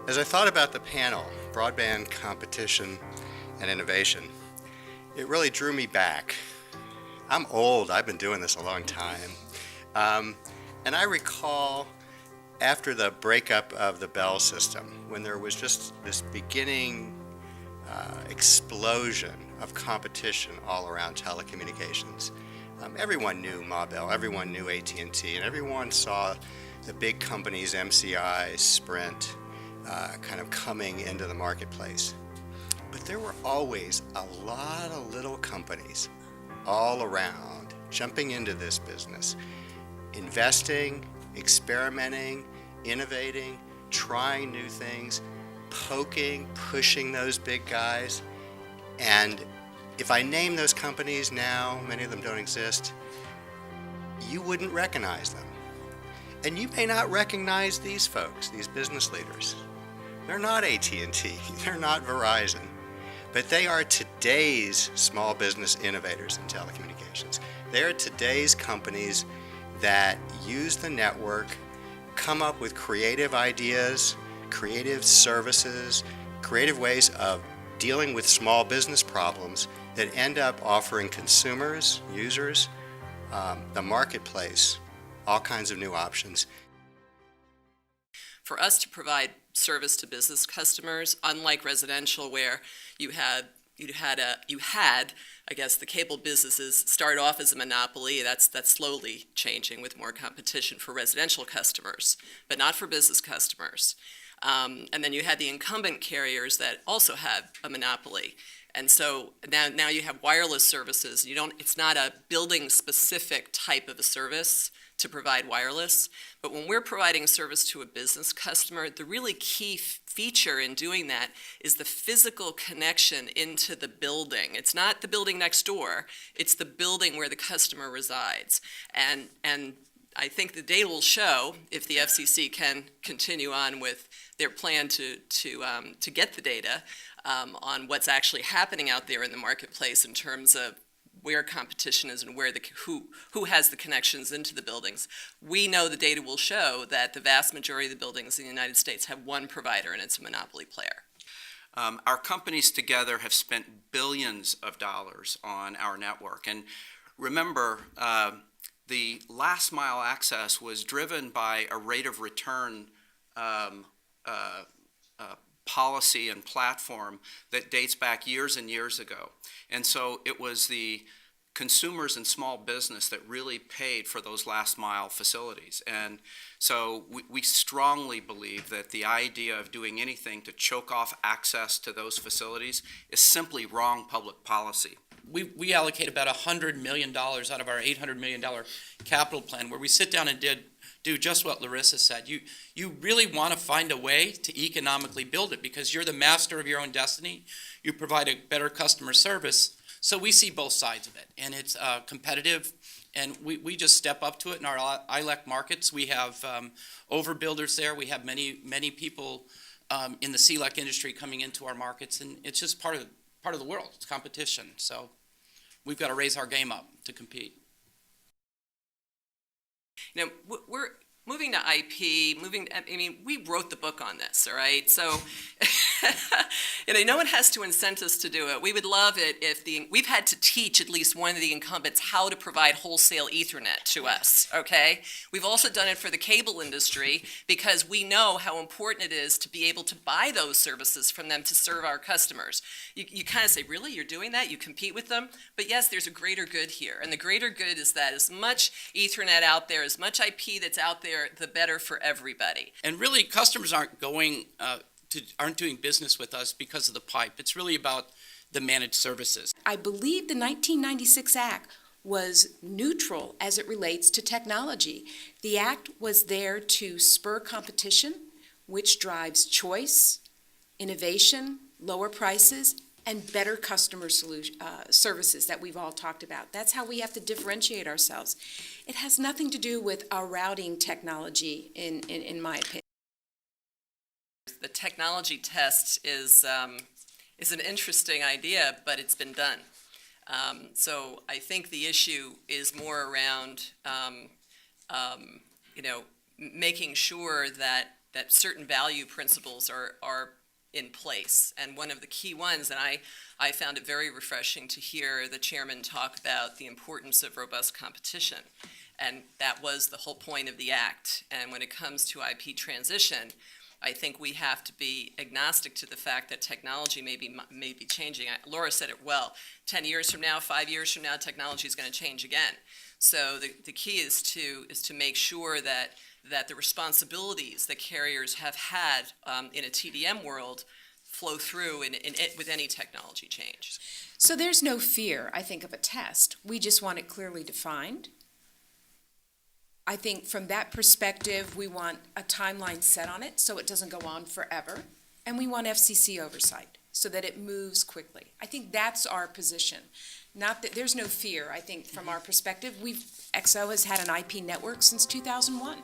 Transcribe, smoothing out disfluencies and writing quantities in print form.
As I thought about the panel, Broadband, Competition, and Innovation, it really drew me back. I'm old, I've been doing this a long time. And I recall after the breakup of the Bell system, when there was just this beginning explosion of competition all around telecommunications. Everyone knew Ma Bell, everyone knew AT&T, and everyone saw the big companies, MCI, Sprint, kind of coming into the marketplace. But there were always a lot of little companies all around jumping into this business, investing, experimenting, innovating, trying new things, poking, pushing those big guys. And if I name those companies now, many of them don't exist, you wouldn't recognize them. And you may not recognize these folks, these business leaders. They're not AT&T, they're not Verizon, but they are today's small business innovators in telecommunications. They're today's companies that use the network, come up with creative ideas, creative services, creative ways of dealing with small business problems that end up offering consumers, users, the marketplace, all kinds of new options. For us to provide service to business customers, unlike residential where you had, I guess, the cable businesses start off as a monopoly. That's slowly changing with more competition for residential customers, but not for business customers. And then you had the incumbent carriers that also had a monopoly. And so now you have wireless services. It's not a building specific type of a service to provide wireless, but when we're providing service to a business customer, the really key feature in doing that is the physical connection into the building. It's not the building next door, it's the building where the customer resides. And I think the data will show, if the FCC can continue on with their plan to get the data on what's actually happening out there in the marketplace in terms of where competition is and where who has the connections into the buildings. We know the data will show that the vast majority of the buildings in the United States have one provider, and it's a monopoly player. Our companies together have spent billions of dollars on our network. And remember, the last mile access was driven by a rate of return policy and platform that dates back years and years ago. And so it was the consumers and small business that really paid for those last mile facilities. And so we strongly believe that the idea of doing anything to choke off access to those facilities is simply wrong public policy. We allocate about $100 million out of our $800 million capital plan, where we sit down and do just what Larissa said. You really want to find a way to economically build it because you're the master of your own destiny. You provide a better customer service. So we see both sides of it, and it's competitive, and we just step up to it in our ILEC markets. We have overbuilders there. We have many people in the CLEC industry coming into our markets, and it's just part of the world. It's competition. So we've got to raise our game up to compete. You know, we're moving to IP, we wrote the book on this, all right? So, no one has to incent us to do it. We would love it if we've had to teach at least one of the incumbents how to provide wholesale Ethernet to us, okay? We've also done it for the cable industry because we know how important it is to be able to buy those services from them to serve our customers. You kind of say, really, you're doing that? You compete with them? But yes, there's a greater good here. And the greater good is that as much Ethernet out there, as much IP that's out there, the better for everybody. And really, customers aren't doing business with us because of the pipe. It's really about the managed services. I believe the 1996 Act was neutral as it relates to technology. The Act was there to spur competition, which drives choice, innovation, lower prices, and better customer services that we've all talked about. That's how we have to differentiate ourselves. It has nothing to do with our routing technology, in my opinion. The technology test is an interesting idea, but it's been done. So I think the issue is more around, making sure that that certain value principles are in place. And one of the key ones, and I found it very refreshing to hear the chairman talk about the importance of robust competition. And that was the whole point of the act. And when it comes to IP transition, I think we have to be agnostic to the fact that technology may be changing. Laura said it well. 10 years from now, 5 years from now, technology is going to change again. So the key is to make sure that the responsibilities that carriers have had in a TDM world flow through with any technology change. So there's no fear, I think, of a test. We just want it clearly defined. I think from that perspective, we want a timeline set on it so it doesn't go on forever. And we want FCC oversight so that it moves quickly. I think that's our position. Not that there's no fear, I think, from our perspective. XO has had an IP network since 2001.